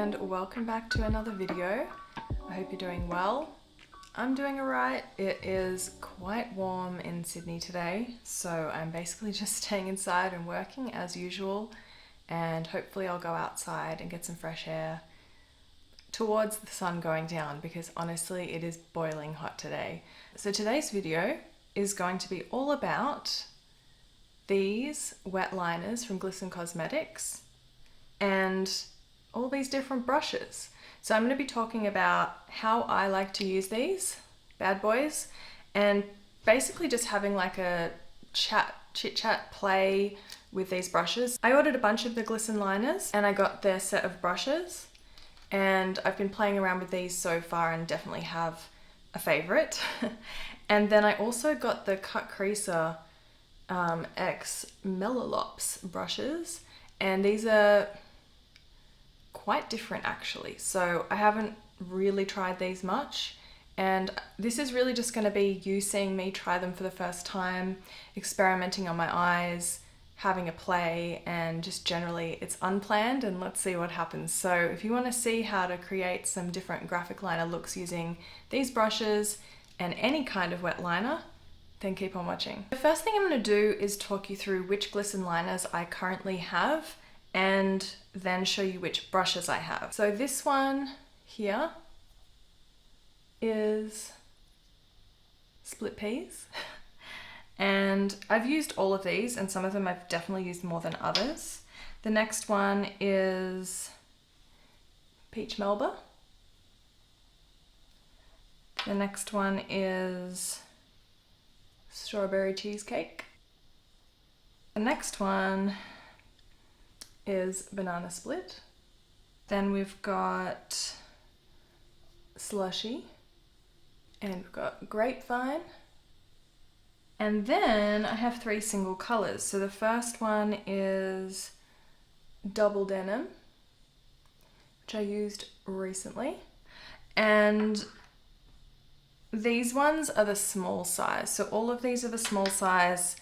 and welcome back to another video. I hope you're doing well. I'm doing alright. It is quite warm in Sydney today, so I'm basically just staying inside and working as usual, and hopefully I'll go outside and get some fresh air towards the sun going down, because honestly it is boiling hot today. So today's video is going to be all about these wet liners from Glisten Cosmetics and all these different brushes. So I'm going to be talking about how I like to use these bad boys, and basically just having like a chit chat play with these brushes. I ordered a bunch of the Glisten liners and I got their set of brushes, and I've been playing around with these so far and definitely have a favorite. And then I also got the Cutcreaser X Melolops brushes, and these are quite different actually. So I haven't really tried these much, and this is really just going to be you seeing me try them for the first time, experimenting on my eyes, having a play, and just generally it's unplanned, and let's see what happens. So if you want to see how to create some different graphic liner looks using these brushes and any kind of wet liner, then keep on watching. The first thing I'm going to do is talk you through which Glisten liners I currently have, and then show you which brushes I have. So this one here is Split Peas. And I've used all of these, and some of them I've definitely used more than others. The next one is Peach Melba. The next one is Strawberry Cheesecake. The next one is Banana Split. Then we've got Slushy, and we've got Grapevine. And then I have three single colors. So the first one is Double Denim, which I used recently. And these ones are the small size. So all of these are the small size.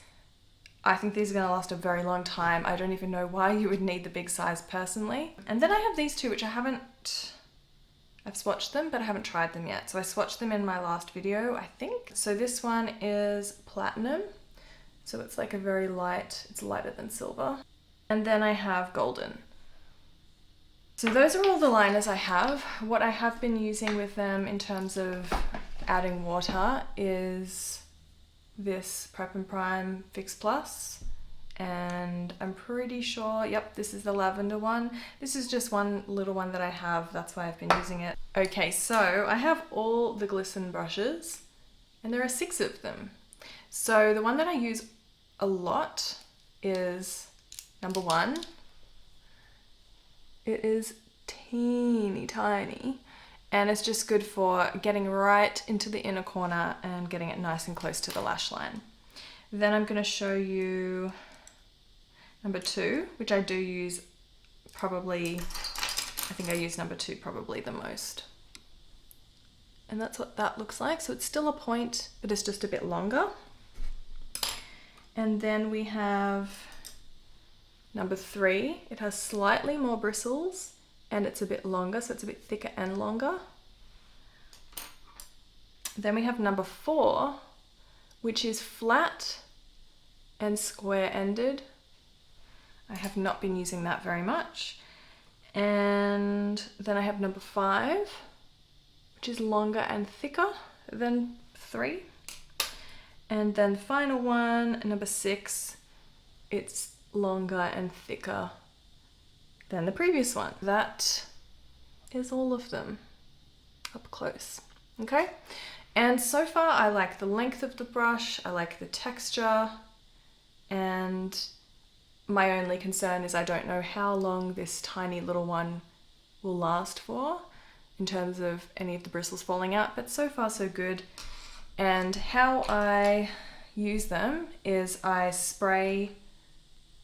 I think these are going to last a very long time. I don't even know why you would need the big size personally. And then I have these two, which I've swatched them, but I haven't tried them yet. So I swatched them in my last video, I think. So this one is Platinum. So it's like a very light, it's lighter than silver. And then I have Golden. So those are all the liners I have. What I have been using with them in terms of adding water is this Prep and Prime Fix Plus, and I'm pretty sure, yep, this is the lavender one. This is just one little one that I have, that's why I've been using it. Okay, so I have all the Glisten brushes, and there are 6 of them. So the one that I use a lot is number 1. It is teeny tiny, and it's just good for getting right into the inner corner and getting it nice and close to the lash line. Then I'm going to show you number 2, which I do use probably, I think I use number 2 probably the most. And that's what that looks like. So it's still a point, but it's just a bit longer. And then we have number 3. It has slightly more bristles, and it's a bit longer, so it's a bit thicker and longer. Then we have number 4, which is flat and square-ended. I have not been using that very much. And then I have number 5, which is longer and thicker than 3. And then the final one, number 6, it's longer and thicker than the previous one. That is all of them up close. Okay, and so far I like the length of the brush, I like the texture, and my only concern is I don't know how long this tiny little one will last for in terms of any of the bristles falling out, but so far so good. And how I use them is I spray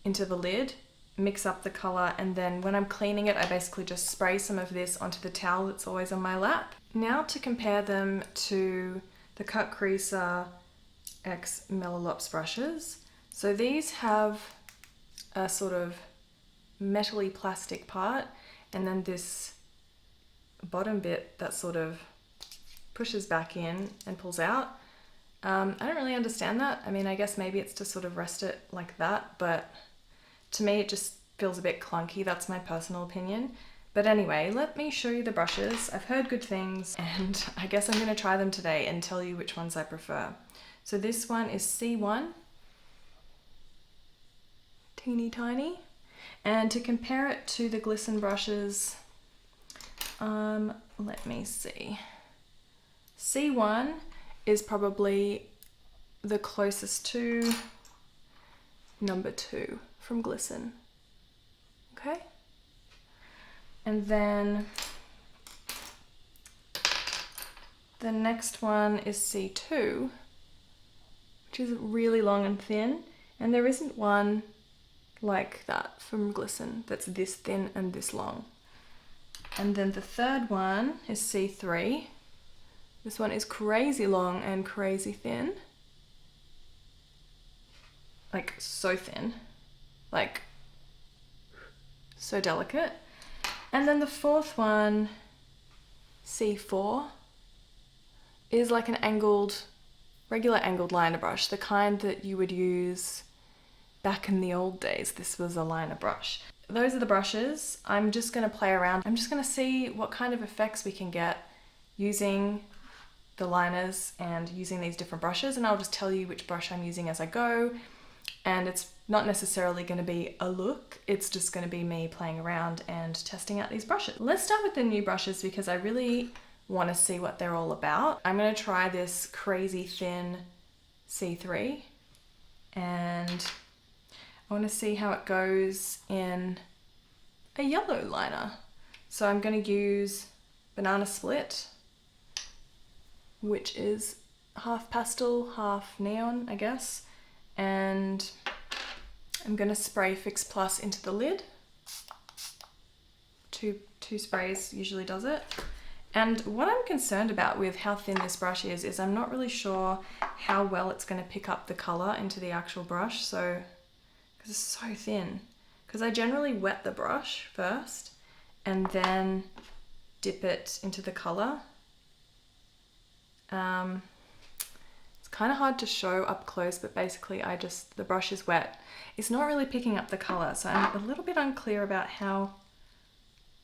into the lid, mix up the color, and then when I'm cleaning it, I basically just spray some of this onto the towel that's always on my lap. Now to compare them to the Cutcreaser X Melolops brushes. So these have a sort of metally plastic part, and then this bottom bit that sort of pushes back in and pulls out. I don't really understand that. I mean, I guess maybe it's to sort of rest it like that, but to me it just feels a bit clunky. That's my personal opinion. But anyway, let me show you the brushes. I've heard good things and I guess I'm going to try them today and tell you which ones I prefer. So this one is C1, teeny tiny. And to compare it to the Glisten brushes, let me see. C1 is probably the closest to number 2 from Glisten. Okay? And then the next one is C2, which is really long and thin, and there isn't one like that from Glisten that's this thin and this long. And then the third one is C3. This one is crazy long and crazy thin. Like so thin, like so delicate. And then the fourth one, C4, is like an angled, regular angled liner brush, the kind that you would use back in the old days. This was a liner brush. Those are the brushes. I'm just gonna play around. I'm just gonna see what kind of effects we can get using the liners and using these different brushes, and I'll just tell you which brush I'm using as I go. And it's not necessarily going to be a look, it's just going to be me playing around and testing out these brushes. Let's start with the new brushes because I really want to see what they're all about. I'm going to try this crazy thin C3 and I want to see how it goes in a yellow liner. So I'm going to use Banana Split, which is half pastel, half neon, I guess. And I'm going to spray Fix Plus into the lid. Two sprays usually does it. And what I'm concerned about with how thin this brush is I'm not really sure how well it's going to pick up the color into the actual brush. So, because it's so thin. Because I generally wet the brush first and then dip it into the color. It's kind of hard to show up close, but basically the brush is wet. It's not really picking up the color, so I'm a little bit unclear about how,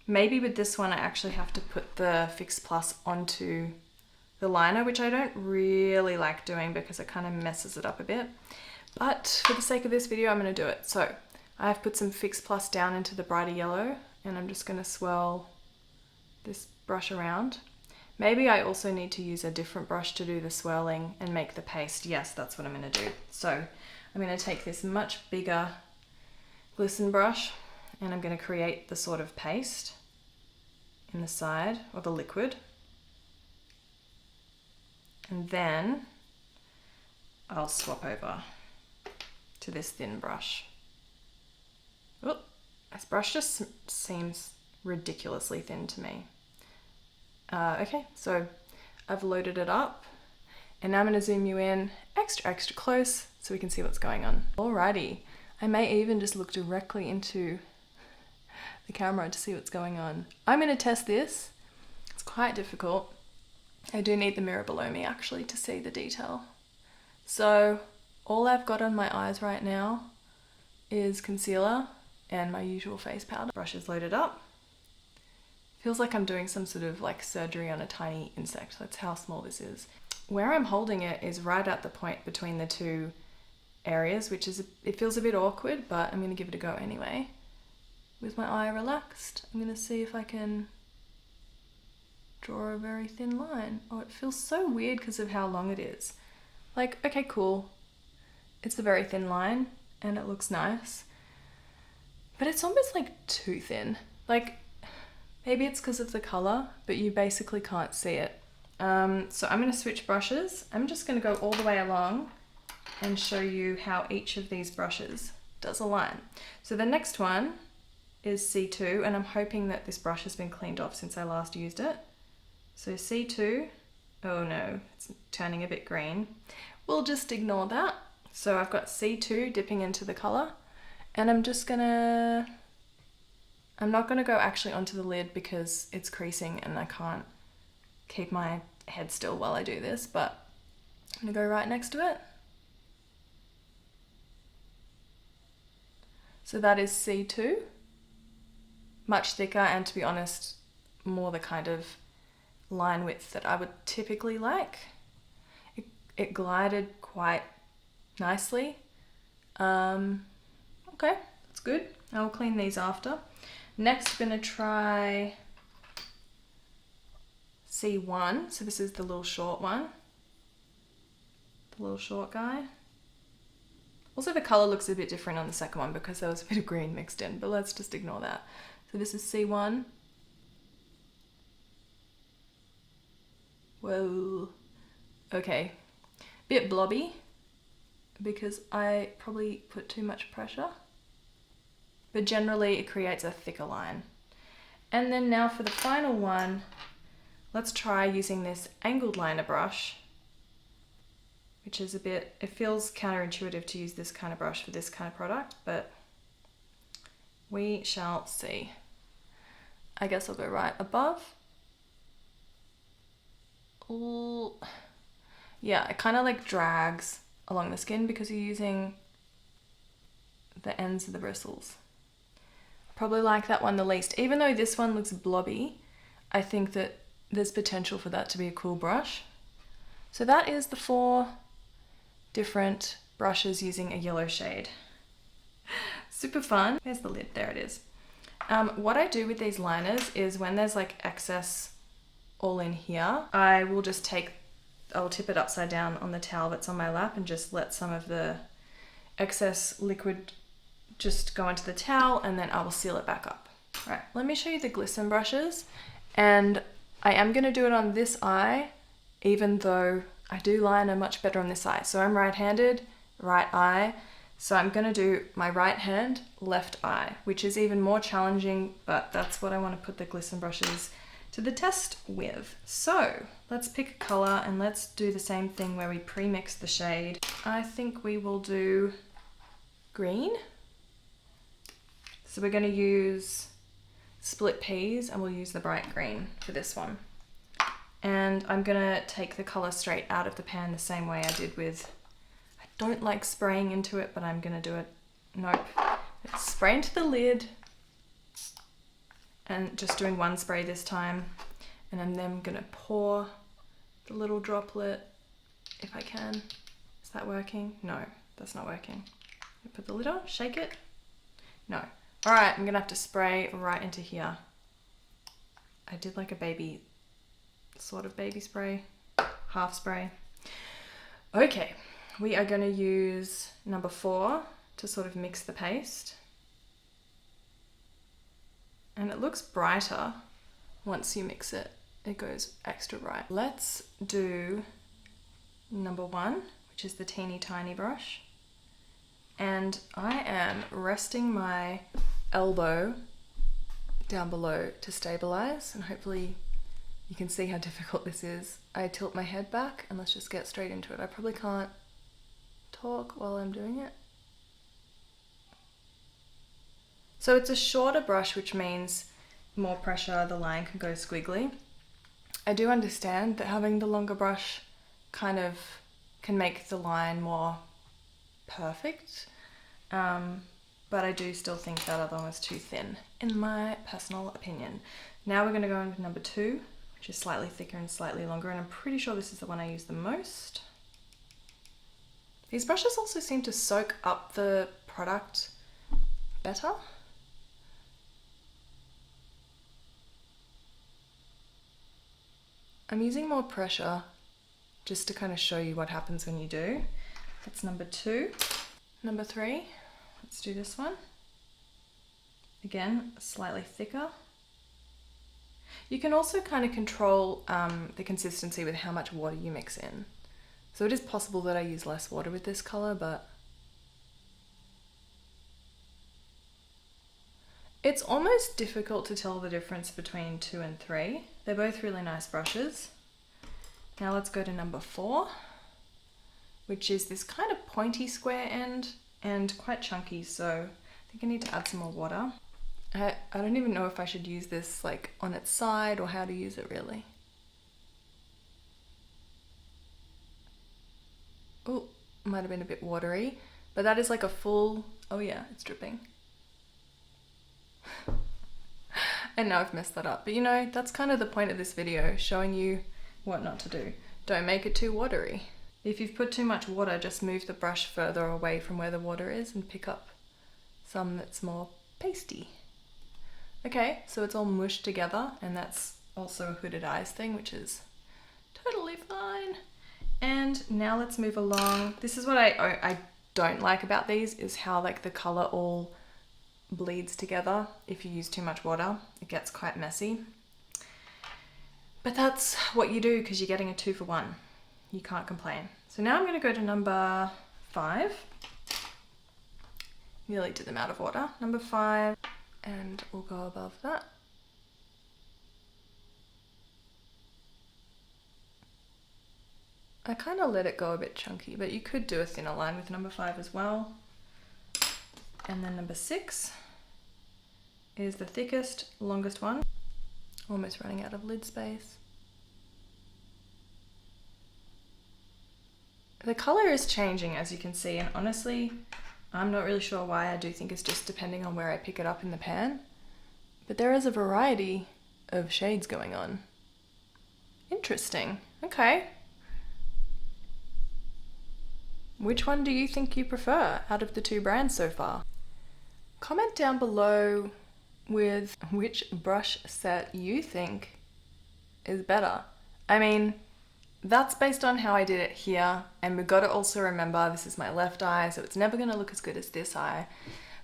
maybe with this one I actually have to put the Fix Plus onto the liner, which I don't really like doing because it kind of messes it up a bit. But for the sake of this video, I'm going to do it. So I've put some Fix Plus down into the brighter yellow and I'm just going to swirl this brush around. Maybe I also need to use a different brush to do the swirling and make the paste. Yes, that's what I'm going to do. So I'm going to take this much bigger Glisten brush and I'm going to create the sort of paste in the side, or the liquid. And then I'll swap over to this thin brush. Oh, this brush just seems ridiculously thin to me. Okay, so I've loaded it up and now I'm going to zoom you in extra close so we can see what's going on. Alrighty, I may even just look directly into the camera to see what's going on. I'm going to test this. It's quite difficult. I do need the mirror below me actually to see the detail. So all I've got on my eyes right now is concealer and my usual face powder. Brush is loaded up. Feels like I'm doing some sort of like surgery on a tiny insect. That's how small this is. Where I'm holding it is right at the point between the two areas, which is, it feels a bit awkward, but I'm going to give it a go anyway. With my eye relaxed, I'm going to see if I can draw a very thin line. Oh, it feels so weird because of how long it is. Like, okay, cool. It's a very thin line and it looks nice, but it's almost like too thin. Like, maybe it's because of the color, but you basically can't see it. So I'm going to switch brushes. I'm just going to go all the way along and show you how each of these brushes does a line. So the next one is C2, and I'm hoping that this brush has been cleaned off since I last used it. So C2, oh no, it's turning a bit green. We'll just ignore that. So I've got C2 dipping into the color, and I'm just gonna I'm not going to go actually onto the lid because it's creasing and I can't keep my head still while I do this, but I'm going to go right next to it. So that is C2, much thicker, and to be honest, more the kind of line width that I would typically like. It glided quite nicely. Okay, that's good. I'll clean these after. Next, I'm gonna try C1. So this is the little short one. The little short guy. Also, the color looks a bit different on the second one because there was a bit of green mixed in, but let's just ignore that. So this is C1. Whoa. Okay. Bit blobby because I probably put too much pressure, but generally it creates a thicker line. And then now for the final one, let's try using this angled liner brush, which is a bit, it feels counterintuitive to use this kind of brush for this kind of product, but we shall see. I guess I'll go right above. Ooh. Yeah, it kind of like drags along the skin because you're using the ends of the bristles. Probably like that one the least. Even though this one looks blobby, I think that there's potential for that to be a cool brush. So that is the 4 different brushes using a yellow shade. Super fun. There's the lid, there it is. What I do with these liners is when there's like excess all in here, I will just I'll tip it upside down on the towel that's on my lap and just let some of the excess liquid just go into the towel, and then I will seal it back up. Right, let me show you the Glisten brushes, and I am going to do it on this eye, even though I do liner much better on this eye. So I'm right-handed, right eye, so I'm going to do my right hand, left eye, which is even more challenging, but that's what I want to put the Glisten brushes to the test with. So let's pick a color and let's do the same thing where we pre-mix the shade. I think we will do green. So we're going to use Split Peas and we'll use the bright green for this one. And I'm going to take the color straight out of the pan the same way I did with, I don't like spraying into it, but I'm going to do it. Nope. Let's spray into the lid. And just doing one spray this time, and I'm then gonna pour the little droplet if I can. Is that working? No, that's not working. Put the lid on, shake it. No. All right, I'm gonna have to spray right into here. I did like a baby, sort of baby spray, half spray. Okay, we are gonna use number 4 to sort of mix the paste. And it looks brighter once you mix it. It goes extra bright. Let's do number 1, which is the teeny tiny brush. And I am resting my elbow down below to stabilize, and hopefully you can see how difficult this is. I tilt my head back and let's just get straight into it. I probably can't talk while I'm doing it. So it's a shorter brush, which means more pressure, the line can go squiggly. I do understand that having the longer brush kind of can make the line more perfect, but I do still think that other one was too thin, in my personal opinion. Now we're going to go into number 2, which is slightly thicker and slightly longer, and I'm pretty sure this is the one I use the most. These brushes also seem to soak up the product better. I'm using more pressure just to kind of show you what happens when you do. That's number 2. Number 3, let's do this one. Again, slightly thicker. You can also kind of control the consistency with how much water you mix in. So it is possible that I use less water with this color, but it's almost difficult to tell the difference between 2 and 3. They're both really nice brushes. Now let's go to number 4, which is this kind of pointy square end and quite chunky, so I think I need to add some more water. I don't even know if I should use this like on its side or how to use it really. Oh, might have been a bit watery, but that is like a full, oh yeah, it's dripping. And now I've messed that up. But you know, that's kind of the point of this video, showing you what not to do. Don't make it too watery. If you've put too much water, just move the brush further away from where the water is and pick up some that's more pasty. Okay, so it's all mushed together, and that's also a hooded eyes thing, which is totally fine. And now let's move along. This is what I don't like about these, is how like the color all bleeds together. If you use too much water, it gets quite messy. But that's what you do because you're getting a 2-for-1. You can't complain. So now I'm going to go to number 5. Nearly did them out of order. Number 5, and we'll go above that. I kind of let it go a bit chunky, but you could do a thinner line with number 5 as well. And then number 6 is the thickest, longest one. Almost running out of lid space. The color is changing, as you can see, and honestly, I'm not really sure why. I do think it's just depending on where I pick it up in the pan. But there is a variety of shades going on. Interesting. Okay. Which one do you think you prefer out of the 2 brands so far? Comment down below with which brush set you think is better. I mean, that's based on how I did it here, and we've got to also remember this is my left eye, so it's never going to look as good as this eye.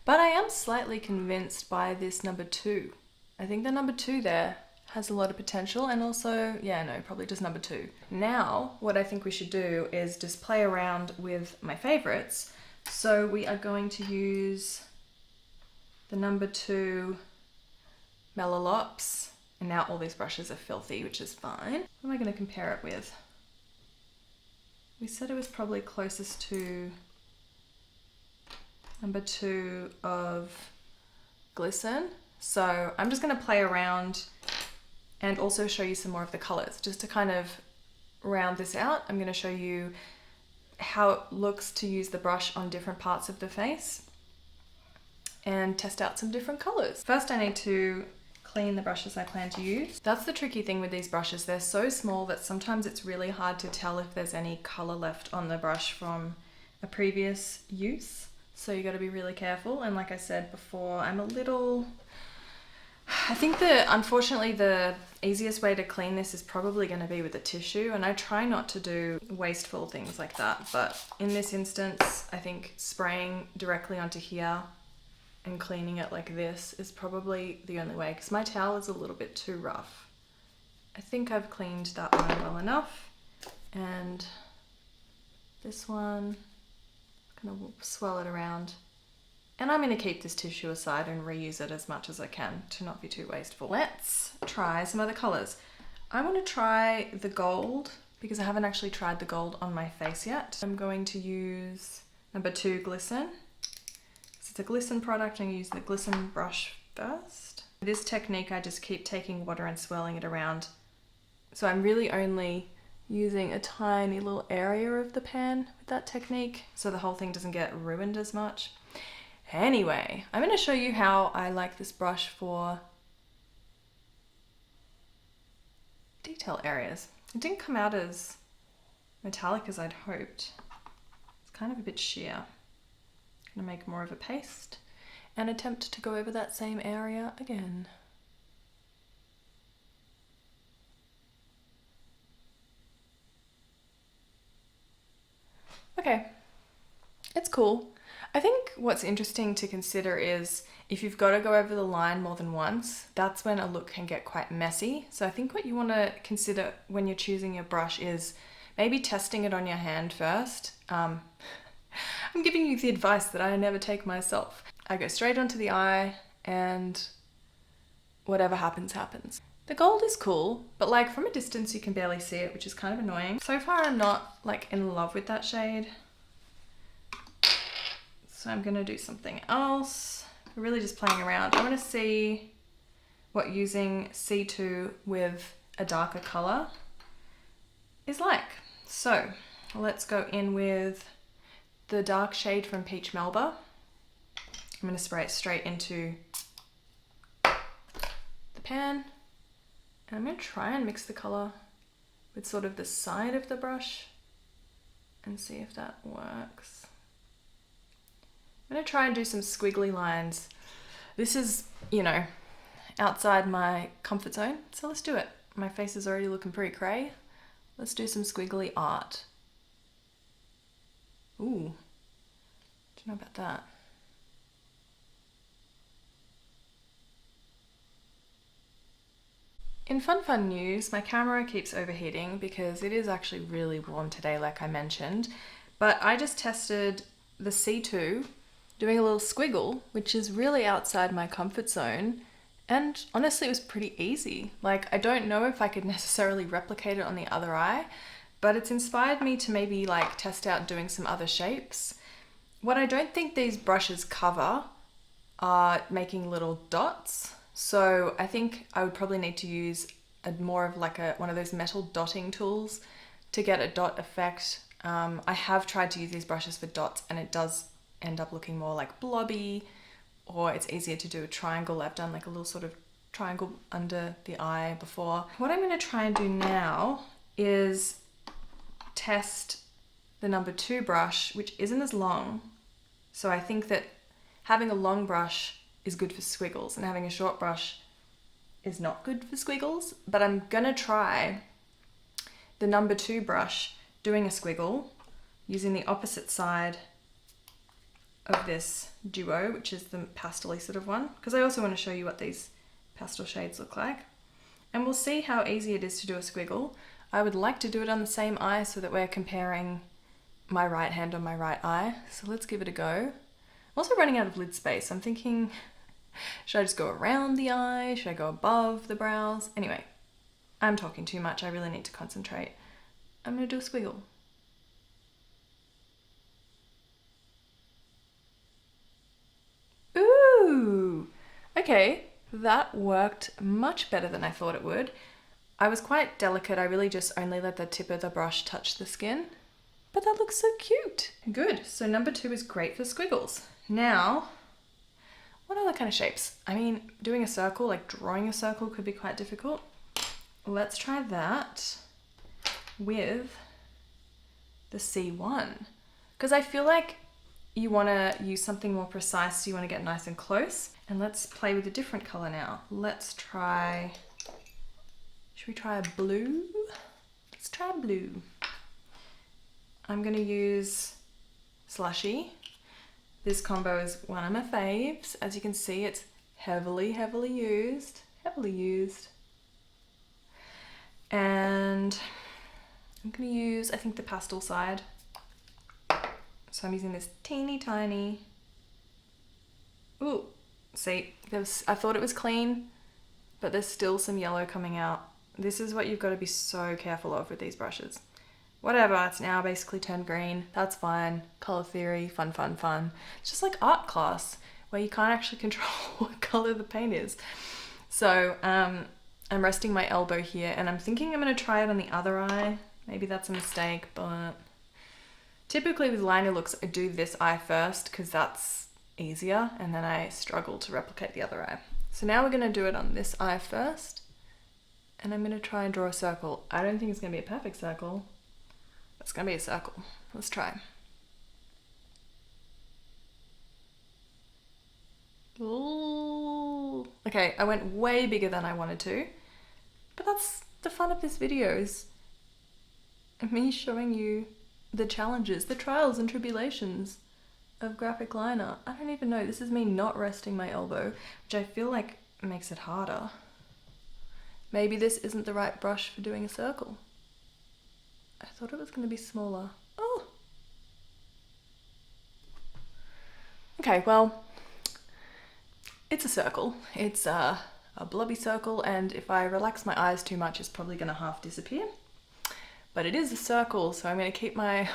But I am slightly convinced by this number 2. I think the number 2 there has a lot of potential, and also, yeah, no, probably just number 2. Now, what I think we should do is just play around with my favorites. So we are going to use the number 2 Melolops, and now all these brushes are filthy, which is fine. What am I going to compare it with? We said it was probably closest to number 2 of Glisten. So I'm just going to play around and also show you some more of the colors. Just to kind of round this out, I'm going to show you how it looks to use the brush on different parts of the face and test out some different colors. First, I need to clean the brushes I plan to use. That's the tricky thing with these brushes. They're so small that sometimes it's really hard to tell if there's any color left on the brush from a previous use. So you got to be really careful. And like I said before, I think unfortunately the easiest way to clean this is probably going to be with a tissue, and I try not to do wasteful things like that, but in this instance I think spraying directly onto here and cleaning it like this is probably the only way, because my towel is a little bit too rough. I think I've cleaned that one well enough, and this one, I'm going to swirl it around. And I'm going to keep this tissue aside and reuse it as much as I can to not be too wasteful. Let's try some other colors. I want to try the gold because I haven't actually tried the gold on my face yet. I'm going to use number 2 Glisten. It's a Glisten product. I'm going to use the Glisten brush first. This technique, I just keep taking water and swirling it around. So I'm really only using a tiny little area of the pan with that technique, so the whole thing doesn't get ruined as much. Anyway, I'm going to show you how I like this brush for detail areas. It didn't come out as metallic as I'd hoped. It's kind of a bit sheer. I'm going to make more of a paste and attempt to go over that same area again. Okay, it's cool. I think what's interesting to consider is if you've got to go over the line more than once, that's when a look can get quite messy. So I think what you want to consider when you're choosing your brush is maybe testing it on your hand first. I'm giving you the advice that I never take myself. I go straight onto the eye and whatever happens, happens. The gold is cool, but like from a distance you can barely see it, which is kind of annoying. So far I'm not like in love with that shade. So I'm gonna do something else. we're really just playing around. I want to see what using C2 with a darker color is like. So let's go in with the dark shade from Peach Melba. I'm going to spray it straight into the pan. And I'm going to try and mix the color with sort of the side of the brush and see if that works. I'm going to try and do some squiggly lines. This is, you know, outside my comfort zone, so let's do it. My face is already looking pretty cray. Let's do some squiggly art. Ooh, don't know about that. In fun news, my camera keeps overheating because it is actually really warm today, like I mentioned, but I just tested the C2 doing a little squiggle, which is really outside my comfort zone, and honestly it was pretty easy. Like, I don't know if I could necessarily replicate it on the other eye, but it's inspired me to maybe like test out doing some other shapes. What I don't think these brushes cover are making little dots. So I think I would probably need to use more of like one of those metal dotting tools to get a dot effect. I have tried to use these brushes for dots and it does end up looking more like blobby, or it's easier to do a triangle. I've done like a little sort of triangle under the eye before. What I'm going to try and do now is test the number 2 brush, which isn't as long. So I think that having a long brush is good for squiggles and having a short brush is not good for squiggles, but I'm gonna try the number 2 brush doing a squiggle using the opposite side of this duo, which is the pastel-y sort of one, because I also want to show you what these pastel shades look like, and we'll see how easy it is to do a squiggle. I would like to do it on the same eye so that we're comparing my right hand on my right eye, so let's give it a go. I'm also running out of lid space. I'm thinking, should I just go around the eye? Should I go above the brows? Anyway, I'm talking too much. I really need to concentrate. I'm going to do a squiggle. Ooh! Okay, that worked much better than I thought it would. I was quite delicate. I really just only let the tip of the brush touch the skin. But that looks so cute. Good. So number 2 is great for squiggles. Now, what other kind of shapes? I mean, doing a circle, like drawing a circle could be quite difficult. Let's try that with the C1. Because I feel like you want to use something more precise, so you want to get nice and close. And let's play with a different color now. Let's try, should we try a blue? Let's try blue. I'm going to use Slushy. This combo is one of my faves. As you can see, it's heavily used. And I'm going to use, I think, the pastel side. So I'm using this teeny tiny. Ooh, see, I thought it was clean, but there's still some yellow coming out. This is what you've got to be so careful of with these brushes. Whatever, it's now basically turned green. That's fine. Color theory, fun. It's just like art class where you can't actually control what color the paint is. So I'm resting my elbow here and I'm thinking I'm going to try it on the other eye. Maybe that's a mistake, but typically with liner looks, I do this eye first because that's easier, and then I struggle to replicate the other eye. So now we're going to do it on this eye first, and I'm going to try and draw a circle. I don't think it's going to be a perfect circle. It's going to be a circle. Let's try. Ooh. Okay, I went way bigger than I wanted to, but that's the fun of this video, is me showing you the challenges, the trials and tribulations of graphic liner. I don't even know. This is me not resting my elbow, which I feel like makes it harder. Maybe this isn't the right brush for doing a circle. I thought it was going to be smaller. Oh! Okay, well, it's a circle. It's a blobby circle, and if I relax my eyes too much, it's probably going to half disappear. But it is a circle, so I'm going to keep my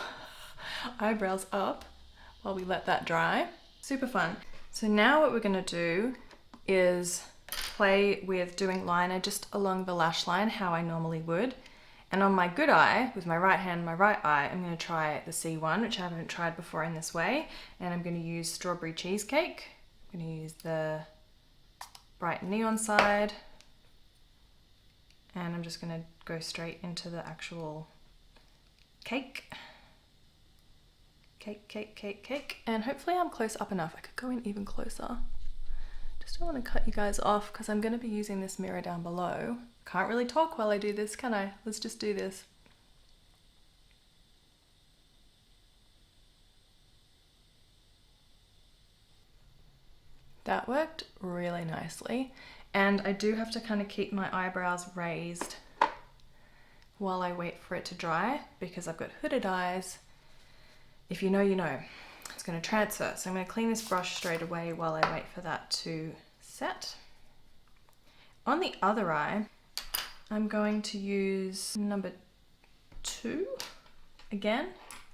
eyebrows up while we let that dry. Super fun. So now what we're gonna do is play with doing liner just along the lash line how I normally would. And on my good eye, with my right hand, my right eye, I'm gonna try the C1, which I haven't tried before in this way. And I'm gonna use Strawberry Cheesecake. I'm gonna use the bright neon side. And I'm just gonna go straight into the actual cake. Cake, cake, cake, cake. And hopefully I'm close up enough. I could go in even closer. Just don't want to cut you guys off because I'm going to be using this mirror down below. Can't really talk while I do this, can I? Let's just do this. That worked really nicely. And I do have to kind of keep my eyebrows raised while I wait for it to dry because I've got hooded eyes. If you know, you know. It's going to transfer. So I'm going to clean this brush straight away while I wait for that to set. On the other eye, I'm going to use number 2 again.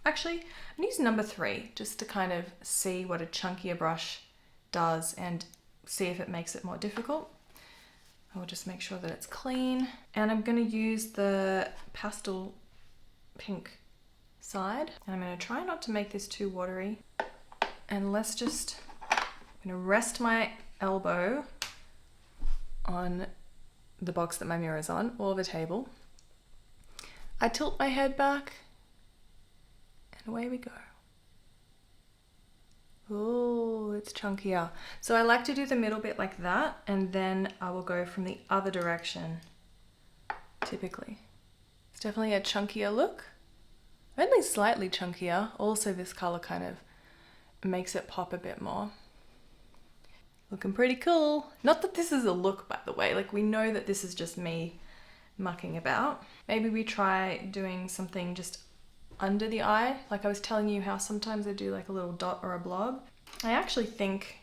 Actually, I'm going to use number 3 just to kind of see what a chunkier brush does and see if it makes it more difficult. I'll just make sure that it's clean. And I'm going to use the pastel pink side. And I'm going to try not to make this too watery. And let's just, I'm going to rest my elbow on the box that my mirror is on, or the table. I tilt my head back, and away we go. Oh, it's chunkier. So I like to do the middle bit like that, and then I will go from the other direction, typically. It's definitely a chunkier look. Only slightly chunkier. Also, this color kind of makes it pop a bit more. Looking pretty cool. Not that this is a look, by the way. Like, we know that this is just me mucking about. Maybe we try doing something just under the eye. Like I was telling you how sometimes I do like a little dot or a blob. I actually think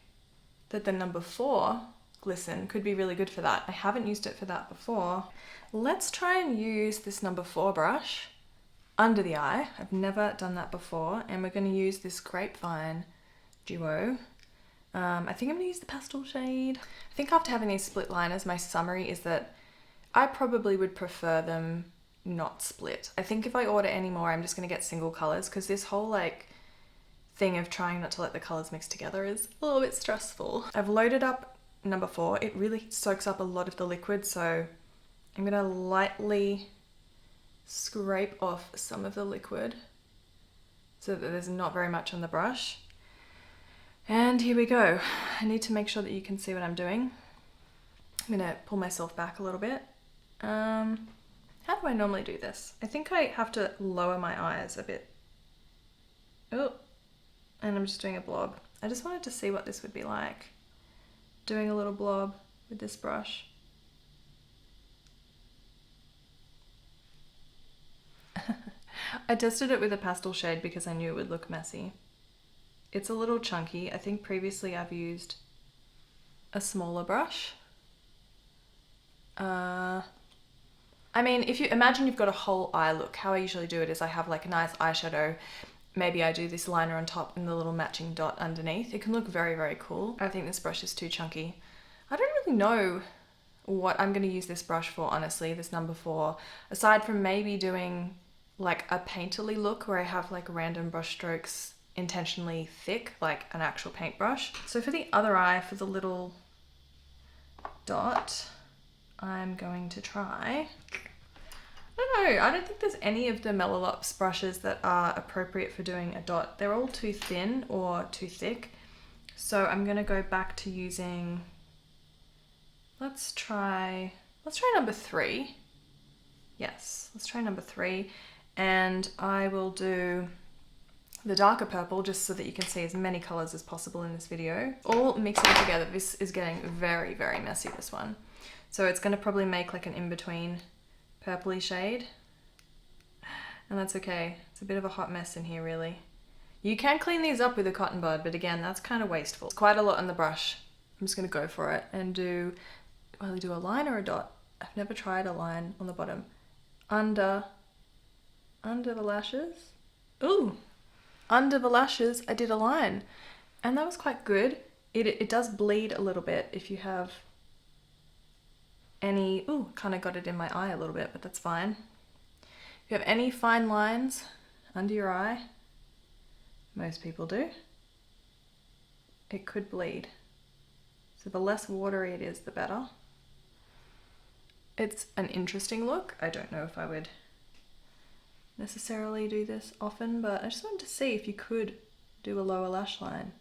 that the number 4 Glisten could be really good for that. I haven't used it for that before. Let's try and use this number 4 brush under the eye. I've never done that before, and we're going to use this Grapevine Duo. I think I'm going to use the pastel shade. I think after having these split liners, my summary is that I probably would prefer them not split. I think if I order any more, I'm just going to get single colors because this whole like thing of trying not to let the colors mix together is a little bit stressful. I've loaded up number 4. It really soaks up a lot of the liquid, so I'm going to lightly scrape off some of the liquid so that there's not very much on the brush. And here we go. I need to make sure that you can see what I'm doing. I'm gonna pull myself back a little bit. How do I normally do this? I think I have to lower my eyes a bit. Oh, and I'm just doing a blob. I just wanted to see what this would be like, doing a little blob with this brush. I tested it with a pastel shade because I knew it would look messy. It's a little chunky. I think previously I've used a smaller brush. I mean, if you imagine you've got a whole eye look, how I usually do it is I have like a nice eyeshadow. Maybe I do this liner on top and the little matching dot underneath. It can look very, very cool. I think this brush is too chunky. I don't really know what I'm going to use this brush for, honestly, this number 4, aside from maybe doing like a painterly look where I have like random brush strokes intentionally thick, like an actual paintbrush. So for the other eye, for the little dot, I'm going to try, I don't know, I don't think there's any of the Melolops brushes that are appropriate for doing a dot. They're all too thin or too thick. So I'm gonna go back to using, let's try number 3. Yes, let's try number 3. And I will do the darker purple just so that you can see as many colors as possible in this video. All mixing together. This is getting very, very messy, this one. So it's gonna probably make like an in-between purpley shade. And that's okay. It's a bit of a hot mess in here, really. You can clean these up with a cotton bud, but again, that's kind of wasteful. It's quite a lot on the brush. I'm just gonna go for it and do a line or a dot. I've never tried a line on the bottom. Under the lashes. Ooh, under the lashes, I did a line, and that was quite good. it does bleed a little bit if you have any, ooh, kind of got it in my eye a little bit, but that's fine. If you have any fine lines under your eye, most people do, it could bleed. So the less watery it is, the better. It's an interesting look. I don't know if I would necessarily do this often, but I just wanted to see if you could do a lower lash line.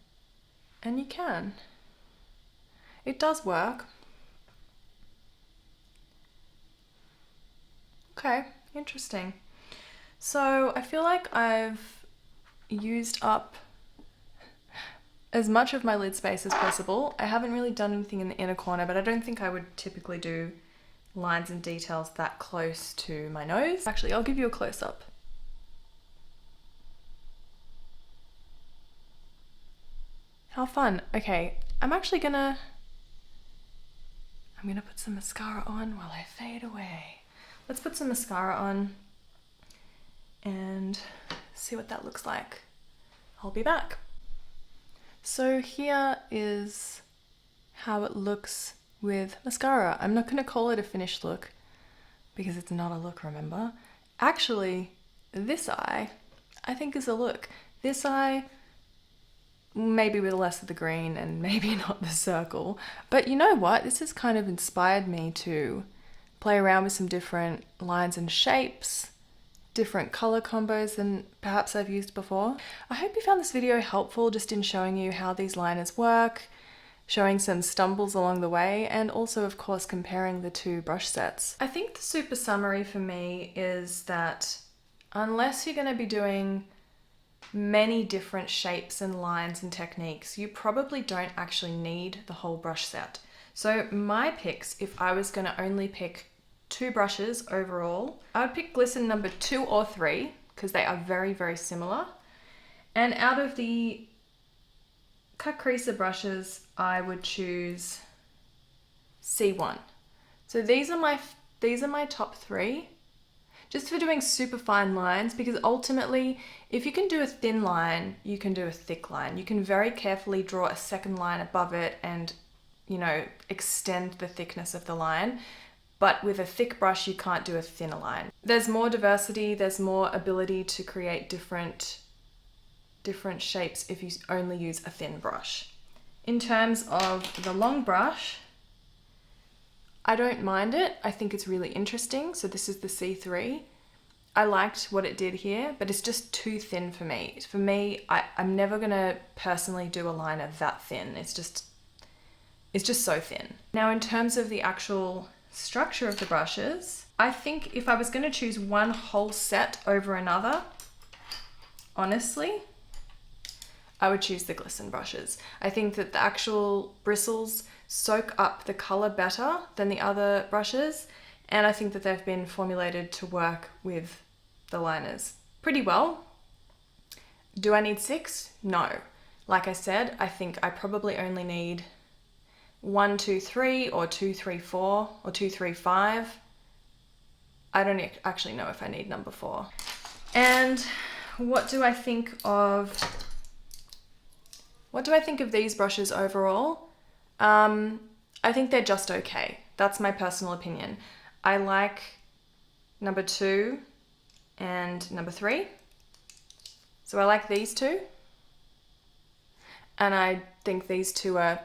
And you can. It does work. Okay, interesting. So I feel like I've used up as much of my lid space as possible. I haven't really done anything in the inner corner, but I don't think I would typically do lines and details that close to my nose. Actually, I'll give you a close-up. How fun. Okay, I'm gonna put some mascara on while I fade away. Let's put some mascara on and see what that looks like. I'll be back. So here is how it looks with mascara. I'm not gonna call it a finished look because it's not a look, remember? Actually, this eye, I think is a look. This eye, maybe with less of the green and maybe not the circle, but you know what? This has kind of inspired me to play around with some different lines and shapes, different color combos than perhaps I've used before. I hope you found this video helpful just in showing you how these liners work, showing some stumbles along the way, and also of course comparing the two brush sets. I think the super summary for me is that unless you're going to be doing many different shapes and lines and techniques, you probably don't actually need the whole brush set. So my picks, if I was going to only pick 2 brushes overall, I would pick Glisten number 2 or 3 because they are very, very similar. And out of the Cutcreaser brushes, I would choose C1. So these are my top 3, just for doing super fine lines, because ultimately, if you can do a thin line, you can do a thick line. You can very carefully draw a second line above it and, you know, extend the thickness of the line. But with a thick brush, you can't do a thinner line. There's more diversity, there's more ability to create different shapes if you only use a thin brush. In terms of the long brush, I don't mind it. I think it's really interesting. So this is the C3. I liked what it did here, but it's just too thin for me. For me, I'm never gonna personally do a liner that thin. It's just so thin. Now, in terms of the actual structure of the brushes, I think if I was gonna choose one whole set over another, honestly, I would choose the Glisten brushes. I think that the actual bristles soak up the color better than the other brushes, and I think that they've been formulated to work with the liners pretty well. Do I need 6? No. Like I said, I think I probably only need 1, 2, 3, or 2, 3, 4, or 2, 3, 5. I don't actually know if I need number 4. And what do I think of these brushes overall? I think they're just okay. That's my personal opinion. I like number 2 and number 3. So I like these 2. And I think these 2 are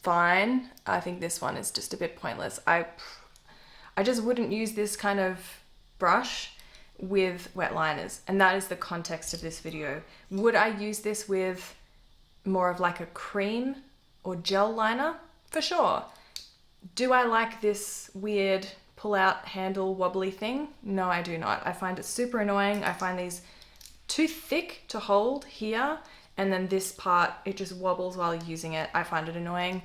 fine. I think this one is just a bit pointless. I just wouldn't use this kind of brush with wet liners. And that is the context of this video. Would I use this with more of like a cream or gel liner? For sure. Do I like this weird pull-out handle wobbly thing? No, I do not. I find it super annoying. I find these too thick to hold here, and then this part, it just wobbles while using it. I find it annoying.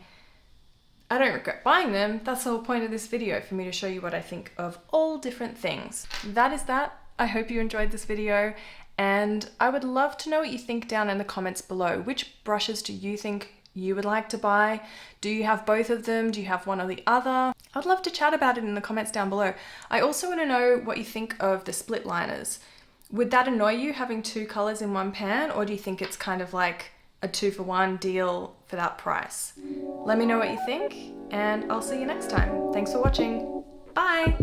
I don't regret buying them. That's the whole point of this video, for me to show you what I think of all different things. That is that. I hope you enjoyed this video, and I would love to know what you think down in the comments below. Which brushes do you think you would like to buy? Do you have both of them? Do you have one or the other? I'd love to chat about it in the comments down below. I also want to know what you think of the split liners. Would that annoy you, having 2 colors in one pan, or do you think it's kind of like a 2-for-1 deal for that price. Let me know what you think, and I'll see you next time. Thanks for watching. Bye!